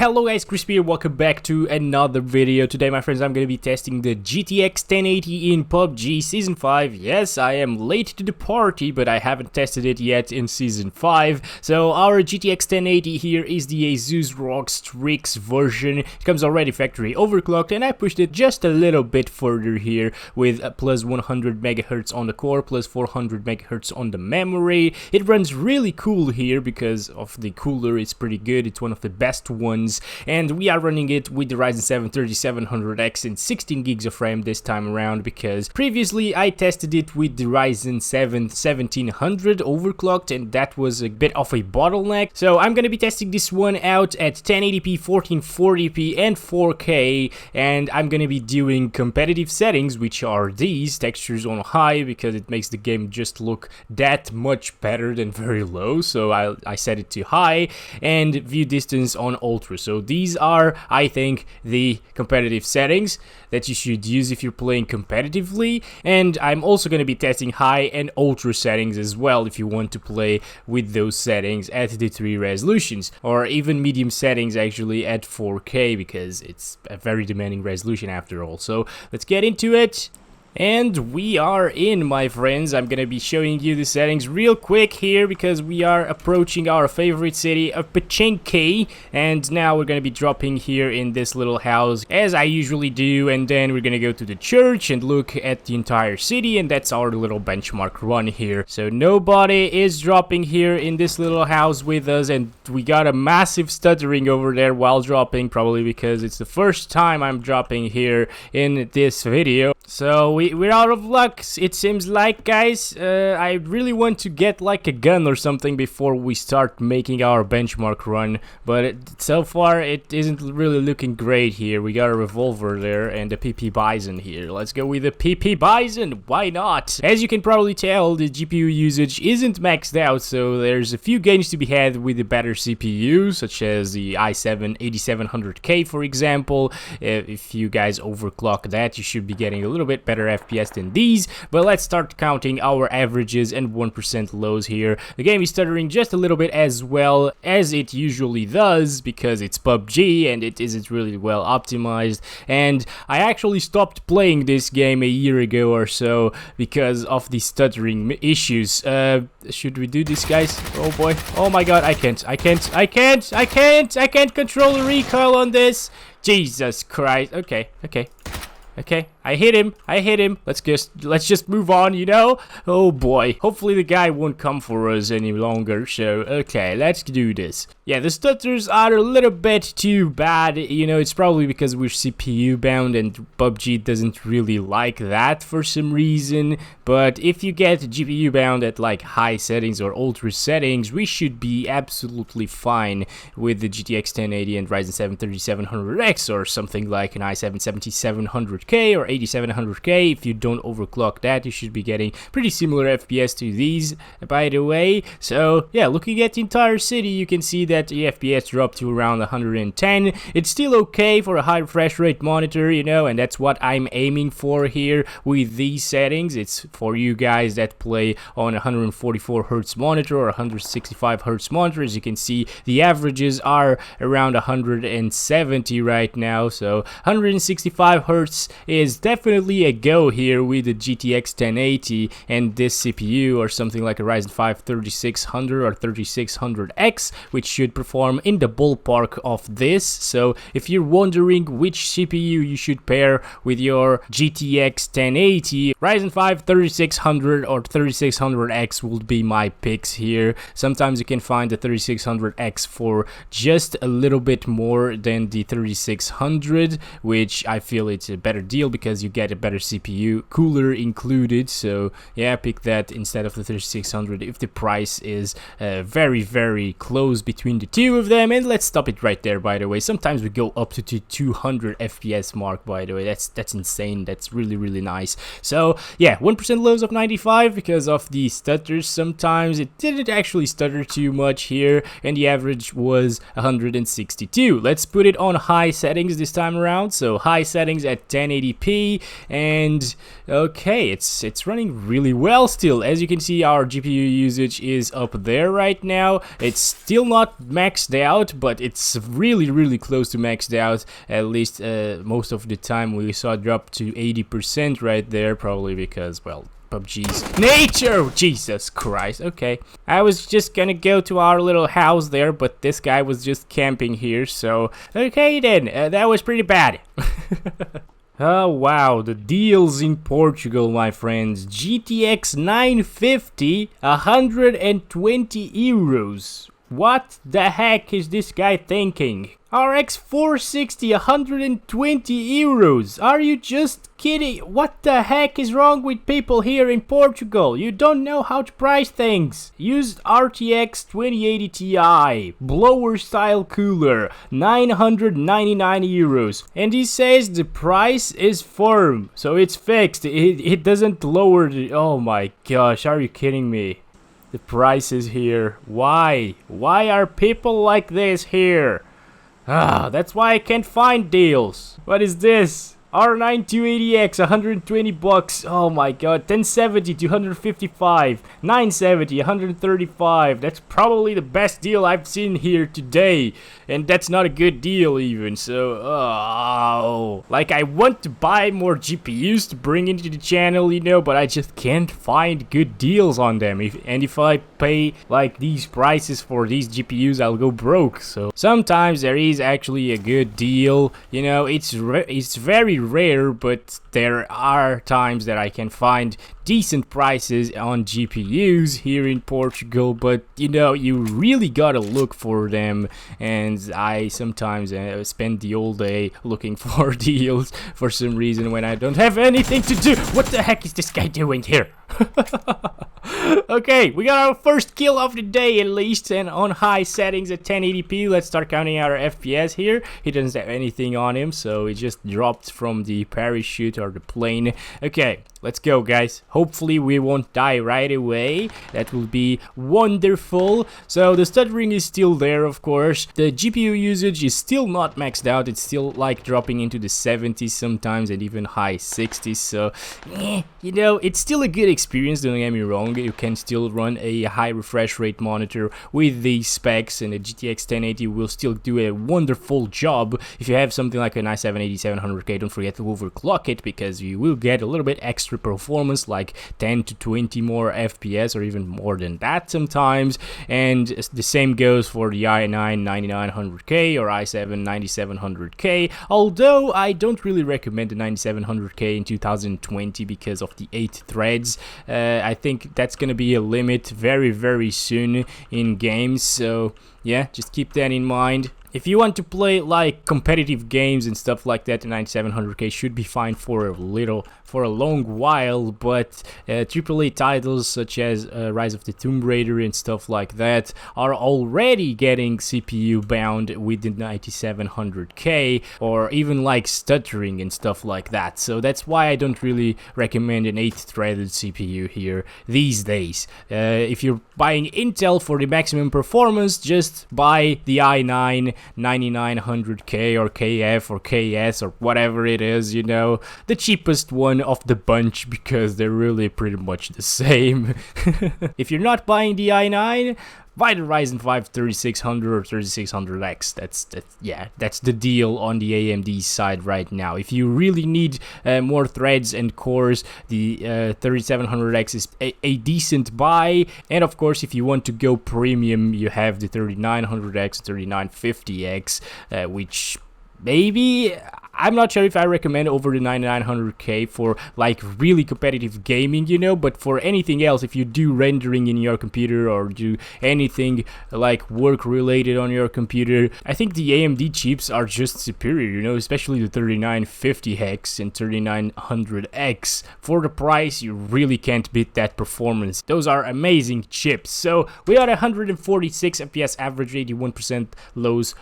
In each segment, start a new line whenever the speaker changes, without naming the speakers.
Hello guys, Crispy here, welcome back to another video. Today my friends, I'm going to be testing the GTX 1080 in PUBG Season 5. Yes, I am late to the party, but I haven't tested it yet in Season 5. So our GTX 1080 here is the Asus ROG Strix version. It comes already factory overclocked, and I pushed it just a little bit further here with plus 100 MHz on the core, plus 400 MHz on the memory. It runs really cool here because of the cooler. It's pretty good. It's one of the best ones. And we are running it with the Ryzen 7 3700X and 16 gigs of RAM this time around, because previously I tested it with the Ryzen 7 1700 overclocked, and that was a bit of a bottleneck. So I'm gonna be testing this one out at 1080p, 1440p and 4K, and I'm gonna be doing competitive settings, which are these: textures on high, because it makes the game just look that much better than very low, so I set it to high, and view distance on ultra. So these are, I think, the competitive settings that you should use if you're playing competitively. And I'm also going to be testing high and ultra settings as well if you want to play with those settings at the 3 resolutions, or even medium settings actually at 4K, because it's a very demanding resolution after all. So let's get into it. And we are in, my friends. I'm gonna be showing you the settings real quick here, because we are approaching our favorite city of Pachinki, and now we're gonna be dropping here in this little house as I usually do, and then we're gonna go to the church and look at the entire city, and that's our little benchmark run here. So nobody is dropping here in this little house with us, and we got a massive stuttering over there while dropping, probably because it's the first time I'm dropping here in this video. So we're out of luck, it seems like, guys. I really want to get like a gun or something before we start making our benchmark run, but so far it isn't really looking great here. We got a revolver there and a PP Bison here. Let's go with the PP Bison, why not? As you can probably tell, the GPU usage isn't maxed out, so there's a few gains to be had with the better CPU, such as the i7 8700K, for example. If you guys overclock that, you should be getting a little bit better FPS than these. But let's start counting our averages and 1% lows here. The game is stuttering just a little bit, as well as it usually does, because it's PUBG and it isn't really well optimized. And I actually stopped playing this game a year ago or so because of the stuttering issues. Should we do this, guys? Oh boy, oh my god, I can't control the recoil on this. Jesus Christ. Okay, I hit him. Let's just move on, you know? Oh boy. Hopefully the guy won't come for us any longer, so okay, let's do this. Yeah, the stutters are a little bit too bad, you know. It's probably because we're CPU bound and PUBG doesn't really like that for some reason. But if you get GPU bound at like high settings or ultra settings, we should be absolutely fine with the GTX 1080 and Ryzen 7 3700X, or something like an i7 7700K or 8700K. If you don't overclock that, you should be getting pretty similar FPS to these, by the way. So yeah, looking at the entire city, you can see that the FPS dropped to around 110. It's still okay for a high refresh rate monitor, you know, and that's what I'm aiming for here with these settings. It's for you guys that play on 144 Hz monitor or 165 Hz monitor. As you can see, the averages are around 170 right now, so 165 Hz is definitely a go here with the GTX 1080 and this CPU, or something like a Ryzen 5 3600 or 3600X, which should perform in the ballpark of this. So if you're wondering which CPU you should pair with your GTX 1080, Ryzen 5 3600 or 3600X would be my picks here. Sometimes you can find the 3600X for just a little bit more than the 3600, which I feel it's a better deal because you get a better CPU, cooler included. So yeah, pick that instead of the 3600 if the price is very close between the two of them. And let's stop it right there, by the way. Sometimes we go up to 200 FPS mark, by the way. That's insane. That's really nice. So yeah, 1% lows of 95 because of the stutters. Sometimes it didn't actually stutter too much here, and the average was 162. Let's put it on high settings this time around. So high settings at 1080p, and okay, it's running really well still. As you can see, our GPU usage is up there right now. It's still not maxed out, but it's really close to maxed out. At least most of the time we saw it drop to 80% right there, probably because, well, PUBG's nature. Jesus Christ. Okay, I was just gonna go to our little house there, but this guy was just camping here, so okay then, that was pretty bad. Oh wow, the deals in Portugal, my friends. GTX 950, 120 euros. What the heck is this guy thinking? RX 460, 120 euros. Are you just kidding? What the heck is wrong with people here in Portugal? You don't know how to price things. Used RTX 2080 Ti, blower style cooler, 999 euros. And he says the price is firm, so it's fixed. It doesn't lower the... Oh my gosh, are you kidding me? The price is here. Why? Why are people like this here? Ah, that's why I can't find deals. What is this? R9 280X, 120 bucks. Oh my god, 1070, 255, 970, 135. That's probably the best deal I've seen here today. And that's not a good deal even, so, oh. Like, I want to buy more GPUs to bring into the channel, you know, but I just can't find good deals on them. If I pay, like, these prices for these GPUs, I'll go broke. So, sometimes there is actually a good deal, you know, it's very rare, but there are times that I can find decent prices on GPUs here in Portugal, but you know, you really gotta look for them, and I sometimes spend the whole day looking for deals for some reason when I don't have anything to do. What the heck is this guy doing here? Okay, we got our first kill of the day at least, and on high settings at 1080p. Let's start counting our FPS here. He doesn't have anything on him, so he just dropped from the parachute or the plane. Okay, let's go, guys. Hopefully we won't die right away. That will be wonderful. So the stuttering is still there, of course. The GPU usage is still not maxed out. It's still like dropping into the 70s sometimes and even high 60s. So, you know, it's still a good experience, don't get me wrong. You can still run a high refresh rate monitor with these specs, and the GTX 1080 will still do a wonderful job. If you have something like an i7 8700K, don't forget to overclock it, because you will get a little bit extra performance, like 10 to 20 more FPS or even more than that sometimes. And the same goes for the i9 9900K or i7 9700K, although I don't really recommend the 9700K in 2020 because of the 8 threads. I think that's gonna be a limit very soon in games, so yeah, just keep that in mind. If you want to play like competitive games and stuff like that, the 9700K should be fine for a long while, but AAA titles such as Rise of the Tomb Raider and stuff like that are already getting CPU bound with the 9700K, or even like stuttering and stuff like that. So that's why I don't really recommend an 8-threaded CPU here these days. If you're buying Intel for the maximum performance, just buy the i9 9900K or KF or KS or whatever it is, you know, the cheapest one of the bunch, because they're really pretty much the same. If you're not buying the i9, buy the Ryzen 5 3600 or 3600X. That's the deal on the AMD side right now. If you really need more threads and cores, the 3700X is a decent buy. And of course, if you want to go premium, you have the 3900X, 3950X, which maybe, I'm not sure if I recommend over the 9900K for like really competitive gaming, you know, but for anything else, if you do rendering in your computer or do anything like work related on your computer, I think the AMD chips are just superior, you know, especially the 3950X and 3900X. For the price, you really can't beat that performance. Those are amazing chips. So we are 146 FPS average, 81% lows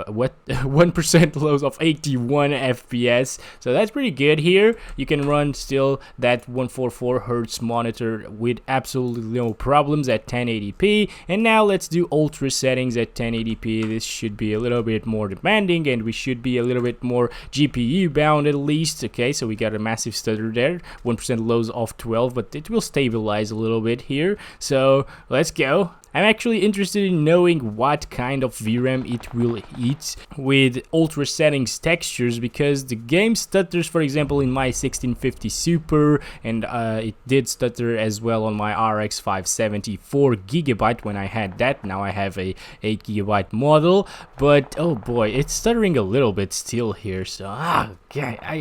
what 1% lows of 81 FPS, so that's pretty good here. You can run still that 144 Hz monitor with absolutely no problems at 1080p. And now let's do ultra settings at 1080p. This should be a little bit more demanding, and we should be a little bit more GPU bound at least. Okay, so we got a massive stutter there, 1% lows of 12, but it will stabilize a little bit here. So let's go. I'm actually interested in knowing what kind of VRAM it will eat with ultra settings textures, because the game stutters, for example, in my 1650 Super, and it did stutter as well on my RX 570 4GB when I had that. Now I have a 8GB model, but oh boy, it's stuttering a little bit still here, so I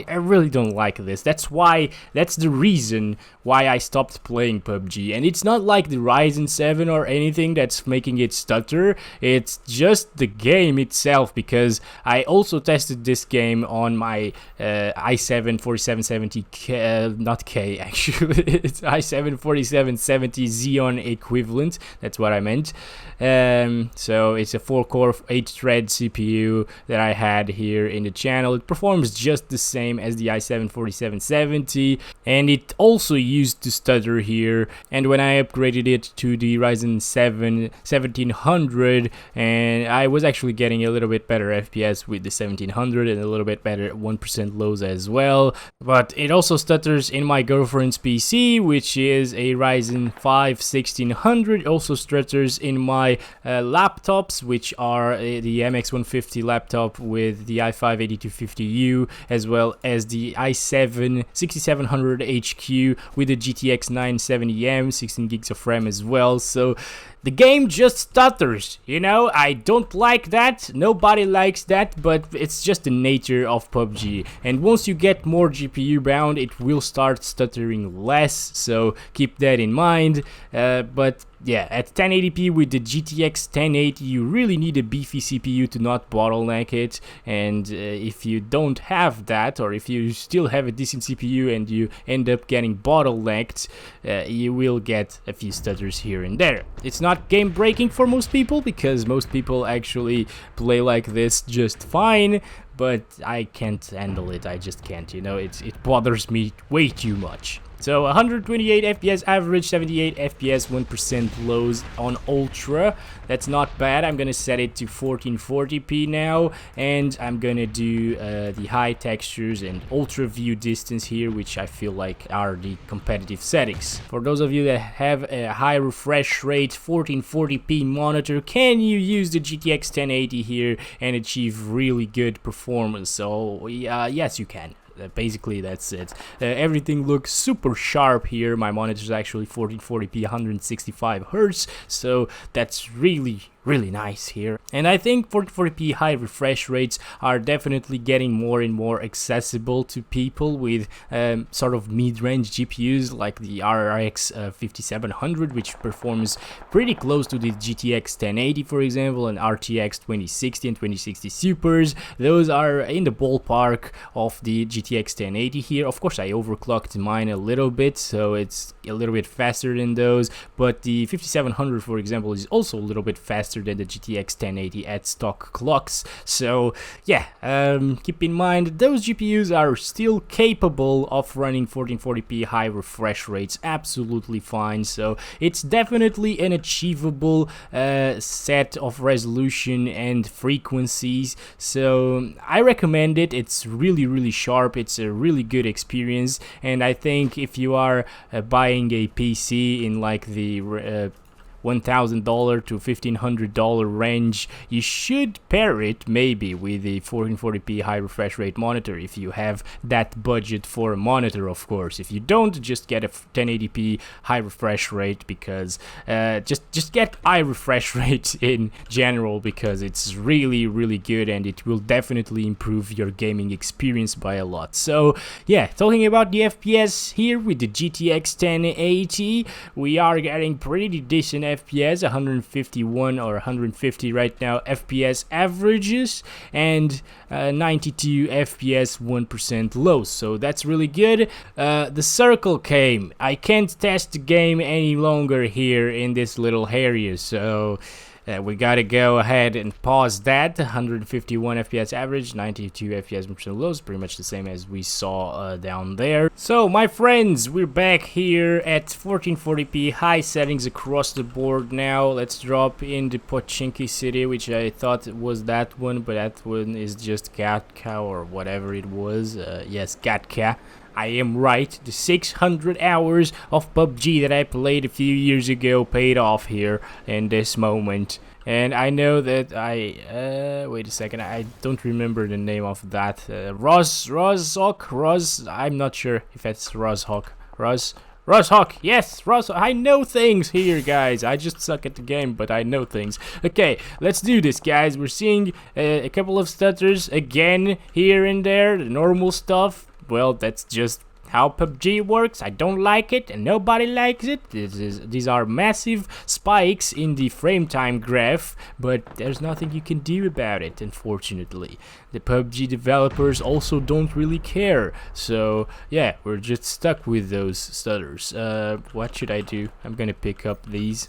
really don't like this. That's the reason why I stopped playing PUBG. And it's not like the Ryzen 7 or anything that's making it stutter, it's just the game itself, because I also tested this game on my i7 4770K, not K actually, it's i7 4770 Xeon equivalent, that's what I meant. So it's a 4-core 8-thread CPU that I had here in the channel. It performs just the same as the i7 4770, and it also used to stutter here. And when I upgraded it to the Ryzen 7 1700, and I was actually getting a little bit better FPS with the 1700 and a little bit better 1% lows as well. But it also stutters in my girlfriend's PC, which is a Ryzen 5 1600. It also stutters in my laptops, which are the MX150 laptop with the i5 8250U, as well as the i7 6700 HQ with the GTX 970M, 16 gigs of RAM as well. So the game just stutters, you know. I don't like that, nobody likes that, but it's just the nature of PUBG. And once you get more GPU bound, it will start stuttering less, so keep that in mind. But yeah, at 1080p with the GTX 1080, you really need a beefy CPU to not bottleneck it. And if you don't have that, or if you still have a decent CPU and you end up getting bottlenecked, you will get a few stutters here and there. It's not game breaking for most people, because most people actually play like this just fine, but I can't handle it. I just can't, you know, it bothers me way too much. So 128 FPS average, 78 FPS, 1% lows on Ultra. That's not bad. I'm gonna set it to 1440p now, and I'm gonna do the high textures and Ultra view distance here, which I feel like are the competitive settings. For those of you that have a high refresh rate 1440p monitor, can you use the GTX 1080 here and achieve really good performance? So yes, you can. Basically that's it. Everything looks super sharp here. My monitor is actually 1440p 165 Hz, so that's really nice here. And I think 1440p high refresh rates are definitely getting more and more accessible to people with sort of mid-range GPUs like the RX 5700, which performs pretty close to the GTX 1080, for example, and RTX 2060 and 2060 Supers. Those are in the ballpark of the GTX 1080 here. Of course, I overclocked mine a little bit, so it's a little bit faster than those, but the 5700, for example, is also a little bit faster than the GTX 1080 at stock clocks. So yeah, keep in mind those GPUs are still capable of running 1440p high refresh rates absolutely fine. So it's definitely an achievable set of resolution and frequencies. So I recommend it. It's really sharp. It's a really good experience, and I think if you are buying a PC in like the $1,000 to $1,500 range, you should pair it maybe with a 1440p high refresh rate monitor if you have that budget for a monitor. Of course, if you don't, just get a 1080p high refresh rate, because just get high refresh rate in general, because it's really good and it will definitely improve your gaming experience by a lot. So yeah, talking about the FPS here with the GTX 1080, we are getting pretty decent FPS, 151 or 150 right now FPS averages, and 92 FPS 1% low, so that's really good. The circle came. I can't test the game any longer here in this little area, so we gotta go ahead and pause that. 151 FPS average, 92 FPS percent lows, pretty much the same as we saw down there. So my friends, we're back here at 1440p high settings across the board now. Let's drop in the Pochinki city, which I thought was that one, but that one is just Gatka or whatever it was. Yes, Gatka. I am right. The 600 hours of PUBG that I played a few years ago paid off here in this moment. And I know that wait a second, I don't remember the name of that. Rozhok, I'm not sure if that's Rozhok. Rozhok, yes, Rozhok. I know things here, guys. I just suck at the game, but I know things. Okay, let's do this, guys. We're seeing a couple of stutters again here and there, the normal stuff. Well, that's just how PUBG works. I don't like it and nobody likes it. These are massive spikes in the frame time graph, but there's nothing you can do about it, unfortunately. The PUBG developers also don't really care, so yeah, we're just stuck with those stutters. What should I do? I'm gonna pick up these.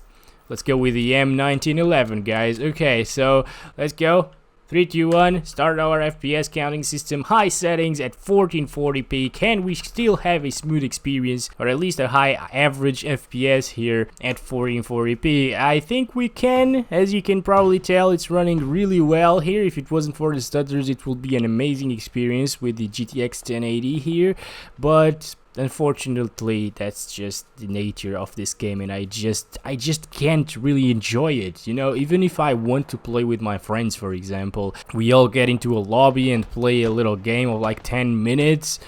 Let's go with the M1911, guys. Okay, so let's go. 3, 2, 1, start our FPS counting system, high settings at 1440p. Can we still have a smooth experience, or at least a high average FPS here at 1440p? I think we can. As you can probably tell, it's running really well here. If it wasn't for the stutters, it would be an amazing experience with the GTX 1080 here, but unfortunately that's just the nature of this game, and I just can't really enjoy it, you know. Even if I want to play with my friends, for example, we all get into a lobby and play a little game of like 10 minutes,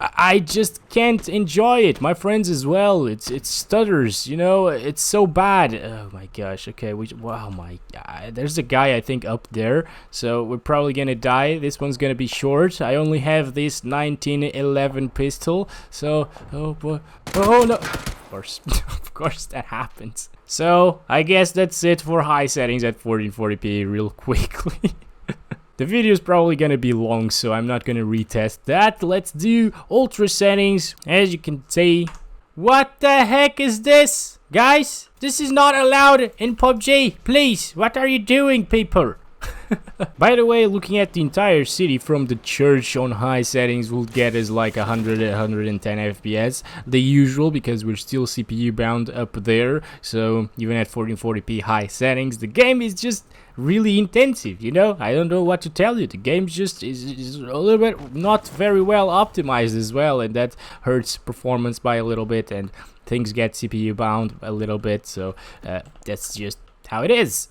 I just can't enjoy it. My friends as well. It's stutters, you know. It's so bad. Oh my gosh. Okay, wow, my God. There's a guy I think up there, so we're probably gonna die. This one's gonna be short. I only have this 1911 pistol, so oh boy. Oh no. Of course, of course that happens. So I guess that's it for high settings at 1440p real quickly. The video is probably gonna be long, so I'm not gonna retest that. Let's do ultra settings. As you can see, what the heck is this? Guys, this is not allowed in PUBG. Please, what are you doing, people? By the way, looking at the entire city from the church on high settings will get us like 110 FPS, the usual, because we're still CPU bound up there. So even at 1440p high settings, the game is just really intensive, you know. I don't know what to tell you. The game just is a little bit not very well optimized as well, and that hurts performance by a little bit, and things get CPU bound a little bit. So that's just how it is.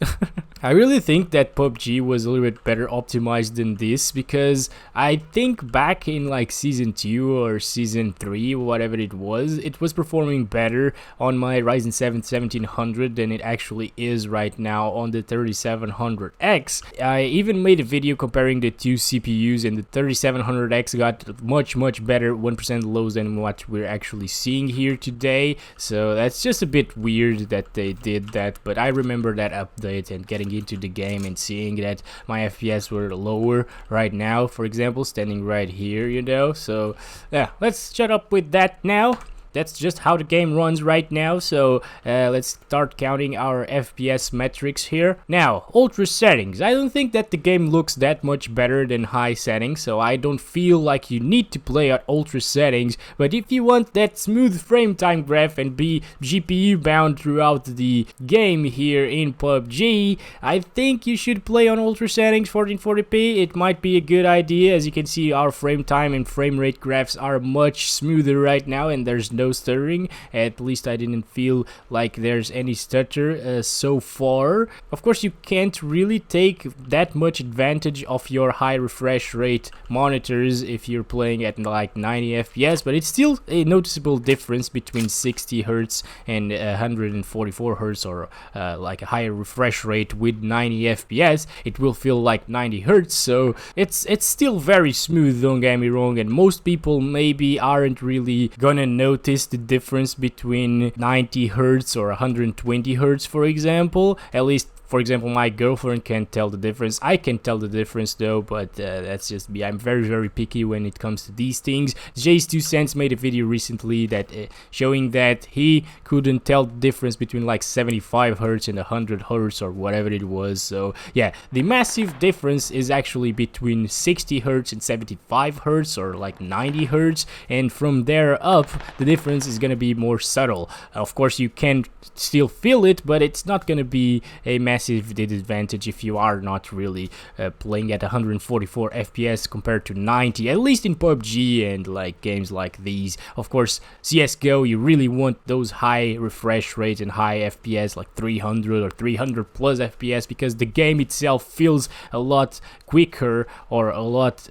I really think that PUBG was a little bit better optimized than this, because I think back in like season 2 or season 3, whatever it was performing better on my Ryzen 7 1700 than it actually is right now on the 3700X. I even made a video comparing the two CPUs, and the 3700X got much better 1% lows than what we're actually seeing here today. So that's just a bit weird that they did that, but I remember that update and getting into the game and seeing that my FPS were lower right now, for example, standing right here, you know. So yeah, let's shut up with that now. That's just how the game runs right now. So let's start counting our FPS metrics here. Now, ultra settings. I don't think that the game looks that much better than high settings, so I don't feel like you need to play at ultra settings. But if you want that smooth frame time graph and be GPU bound throughout the game here in PUBG, I think you should play on ultra settings 1440p. It might be a good idea. As you can see, our frame time and frame rate graphs are much smoother right now, and there's no stuttering. At least I didn't feel like there's any stutter so far. Of course, you can't really take that much advantage of your high refresh rate monitors if you're playing at like 90 FPS, but it's still a noticeable difference between 60 Hz and 144 Hz, or like a higher refresh rate with 90 FPS. It will feel like 90 Hz, so it's still very smooth, don't get me wrong, and most people maybe aren't really gonna notice the difference between 90 Hz or 120 Hz, for example. At least For example, my girlfriend can't tell the difference. I can tell the difference though, but that's just me. I'm very picky when it comes to these things. Jay's2cents made a video recently that showing that he couldn't tell the difference between like 75 Hz and 100 Hz or whatever it was. So yeah, the massive difference is actually between 60 Hz and 75 Hz or like 90 Hz, and from there up the difference is gonna be more subtle. Of course you can still feel it, but it's not gonna be a massive disadvantage if you are not really playing at 144 FPS compared to 90, at least in PUBG and like games like these. Of course CSGO, you really want those high refresh rates and high FPS like 300 or 300 plus FPS, because the game itself feels a lot quicker or a lot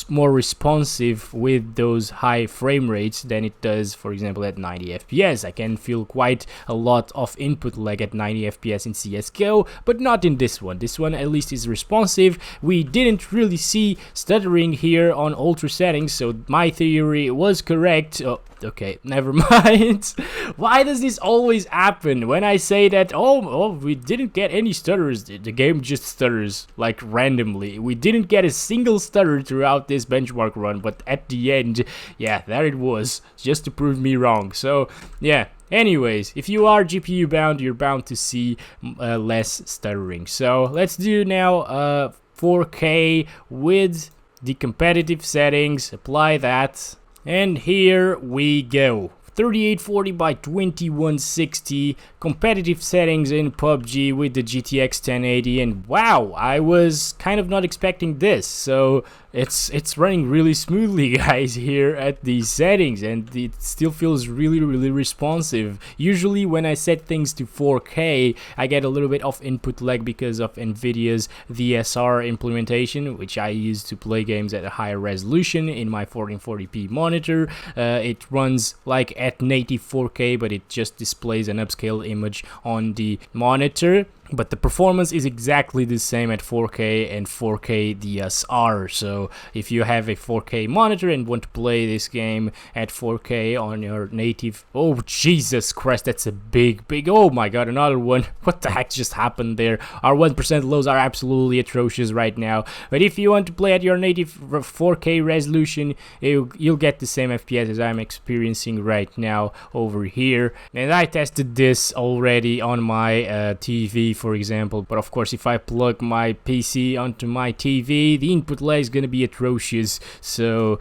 more responsive with those high frame rates than it does, for example, at 90 FPS. I can feel quite a lot of input lag at 90 FPS in CSGO, but not in this one. This one at least is responsive. We didn't really see stuttering here on ultra settings, so my theory was correct. Oh, okay, never mind. Why does this always happen when I say that, oh, we didn't get any stutters, the game just stutters like randomly. We didn't get a single stutter throughout this benchmark run, but at the end, yeah, there it was, just to prove me wrong. So yeah, anyways, if you are GPU bound, you're bound to see less stuttering. So let's do now 4K with the competitive settings, apply that, and here we go. 3840 by 2160 competitive settings in PUBG with the GTX 1080, and wow, I was kind of not expecting this. So it's running really smoothly, guys, here at these settings, and it still feels really responsive. Usually when I set things to 4K, I get a little bit of input lag because of Nvidia's VSR implementation, which I use to play games at a higher resolution in my 1440p monitor. It runs like at native 4K, but it just displays an upscale image on the monitor. But the performance is exactly the same at 4K and 4K DSR. So if you have a 4K monitor and want to play this game at 4K on your native... Oh, Jesus Christ, that's a big... Oh my god, another one. What the heck just happened there? Our 1% lows are absolutely atrocious right now. But if you want to play at your native 4K resolution, you'll get the same FPS as I'm experiencing right now over here. And I tested this already on my TV, for example, but of course if I plug my PC onto my TV, the input lag is gonna be atrocious, so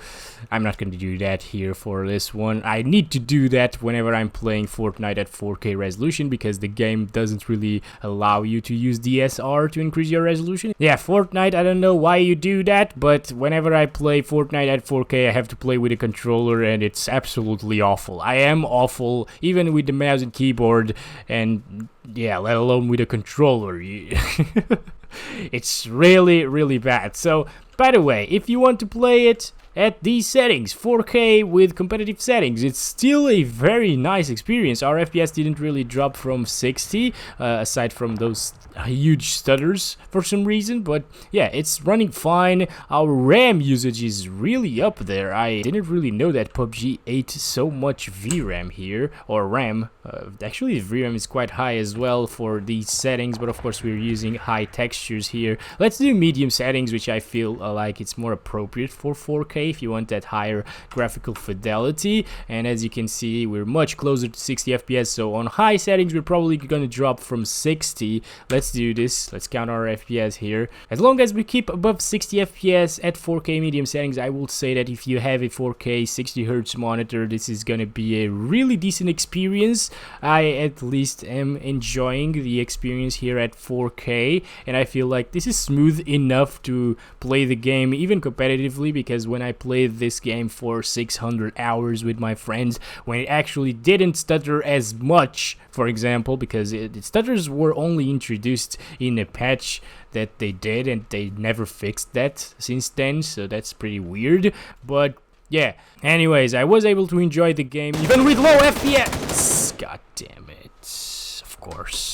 I'm not gonna do that here for this one. I need to do that whenever I'm playing Fortnite at 4K resolution, because the game doesn't really allow you to use DSR to increase your resolution. Yeah, Fortnite, I don't know why you do that, but whenever I play Fortnite at 4K, I have to play with a controller, and it's absolutely awful. I am awful, even with the mouse and keyboard, and yeah, let alone with a controller. It's really bad. So, by the way, if you want to play it at these settings, 4K with competitive settings, it's still a very nice experience. Our FPS didn't really drop from 60, aside from those huge stutters for some reason, but yeah, it's running fine. Our RAM usage is really up there. I didn't really know that PUBG ate so much VRAM here, or RAM. Actually, VRAM is quite high as well for these settings, but of course we're using high textures here. Let's do medium settings, which I feel like it's more appropriate for 4K if you want that higher graphical fidelity. And as you can see, we're much closer to 60 FPS, so on high settings we're probably gonna drop from 60. Let's do this. Let's count our FPS here. As long as we keep above 60 FPS at 4K medium settings, I will say that if you have a 4K 60 Hz monitor, this is gonna be a really decent experience. I at least am enjoying the experience here at 4K, and I feel like this is smooth enough to play the game even competitively, because when I played this game for 600 hours with my friends, when it actually didn't stutter as much, for example, because its stutters were only introduced in a patch that they did, and they never fixed that since then, so that's pretty weird. But yeah, anyways, I was able to enjoy the game even with low FPS. God damn it. Of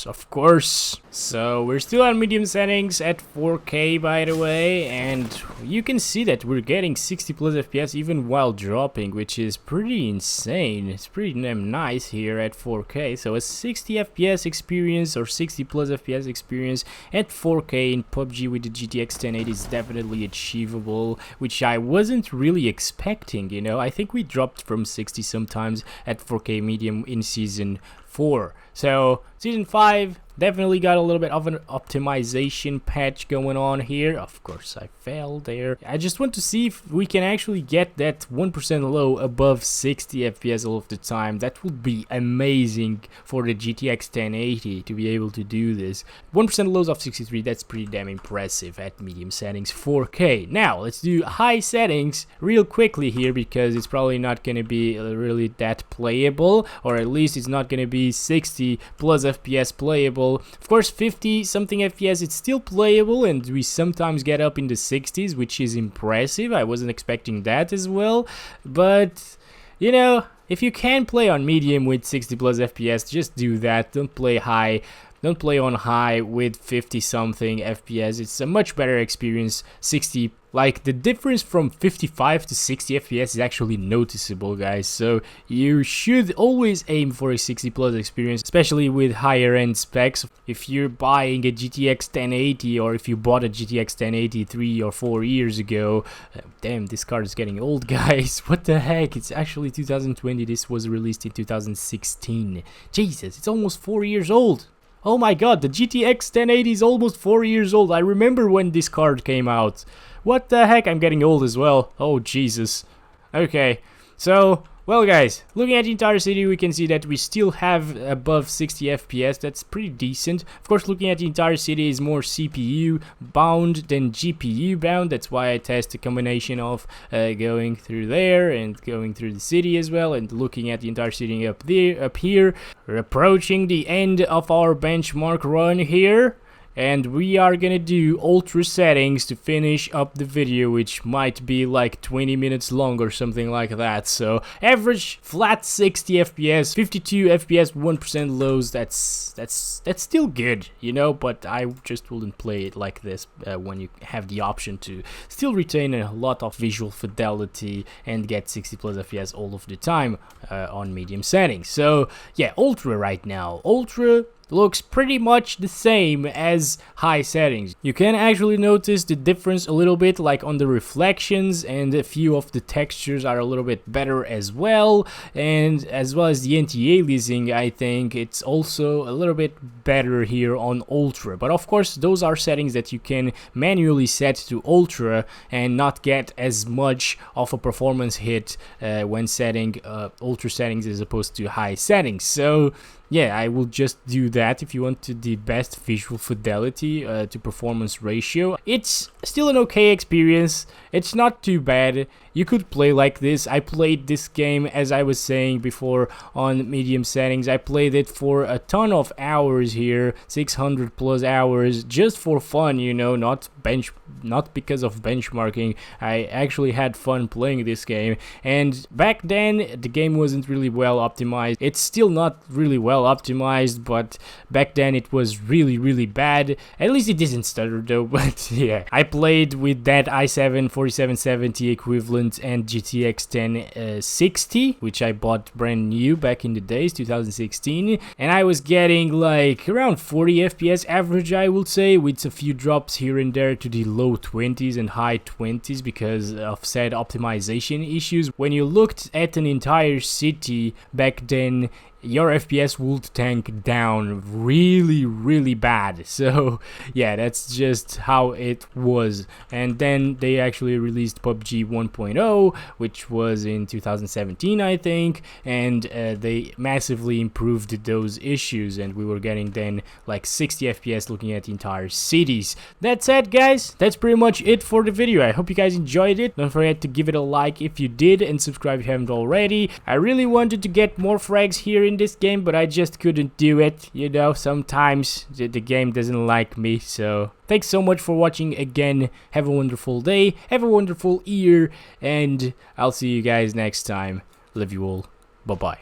Of course. So we're still on medium settings at 4K, by the way, and you can see that we're getting 60 plus FPS even while dropping, which is pretty insane. It's pretty damn nice here at 4K. So a 60 FPS experience or 60 plus FPS experience at 4K in PUBG with the GTX 1080 is definitely achievable, which I wasn't really expecting, you know. I think we dropped from 60 sometimes at 4K medium in Season 4. So Season 5 definitely got a little bit of an optimization patch going on here. Of course I failed there. I just want to see if we can actually get that 1% low above 60 FPS all of the time. That would be amazing for the GTX 1080 to be able to do this. 1% lows of 63, that's pretty damn impressive at medium settings 4K. Now let's do high settings real quickly here, because it's probably not going to be really that playable, or at least it's not going to be 60 plus FPS playable. Of course 50 something FPS it's still playable, and we sometimes get up in the 60s, which is impressive. I wasn't expecting that as well, but you know, if you can play on medium with 60 plus FPS, just do that. Don't play high. Don't play on high with 50 something FPS. It's a much better experience. 60, like the difference from 55 to 60 FPS is actually noticeable, guys. So you should always aim for a 60 plus experience, especially with higher end specs. If you're buying a GTX 1080, or if you bought a GTX 1080 3 or 4 years ago, damn, this card is getting old, guys. What the heck? It's actually 2020. This was released in 2016. Jesus, it's almost 4 years old. Oh my god, the GTX 1080 is almost 4 years old. I remember when this card came out. What the heck? I'm getting old as well. Oh, Jesus. Okay, so, well guys, looking at the entire city, we can see that we still have above 60 FPS. That's pretty decent. Of course, looking at the entire city is more CPU bound than GPU bound. That's why I test a combination of going through there and going through the city as well, and looking at the entire city up here. We're approaching the end of our benchmark run here, and we are gonna do ultra settings to finish up the video, which might be like 20 minutes long or something like that. So average flat 60 FPS, 52 FPS, 1% lows. That's still good, you know, but I just wouldn't play it like this when you have the option to still retain a lot of visual fidelity and get 60 plus FPS all of the time on medium settings. So yeah, ultra right now. Ultra looks pretty much the same as high settings. You can actually notice the difference a little bit, like on the reflections, and a few of the textures are a little bit better as well, and as well as the anti-aliasing. I think it's also a little bit better here on ultra, but of course those are settings that you can manually set to ultra and not get as much of a performance hit when setting ultra settings as opposed to high settings. So yeah, I will just do that if you want to the best visual fidelity to performance ratio. It's still an okay experience. It's not too bad. You could play like this. I played this game, as I was saying before, on medium settings. I played it for a ton of hours here, 600 plus hours, just for fun, you know, not because of benchmarking. I actually had fun playing this game, and back then the game wasn't really well optimized. It's still not really well optimized, but back then it was really bad. At least it didn't stutter though. But yeah, I played with that i7 4770 equivalent and GTX 1060, which I bought brand new back in the days, 2016, and I was getting like around 40 FPS average, I would say, with a few drops here and there to the low 20s and high 20s because of said optimization issues. When you looked at an entire city back then, your FPS would tank down really bad. So yeah, that's just how it was. And then they actually released PUBG 1.0, which was in 2017, I think, and they massively improved those issues, and we were getting then like 60 FPS looking at the entire cities. That said, guys, that's pretty much it for the video. I hope you guys enjoyed it. Don't forget to give it a like if you did, and subscribe if you haven't already. I really wanted to get more frags here in this game, but I just couldn't do it. You know, sometimes the game doesn't like me. So thanks so much for watching again. Have a wonderful day, have a wonderful year, and I'll see you guys next time. Love you all. Bye bye.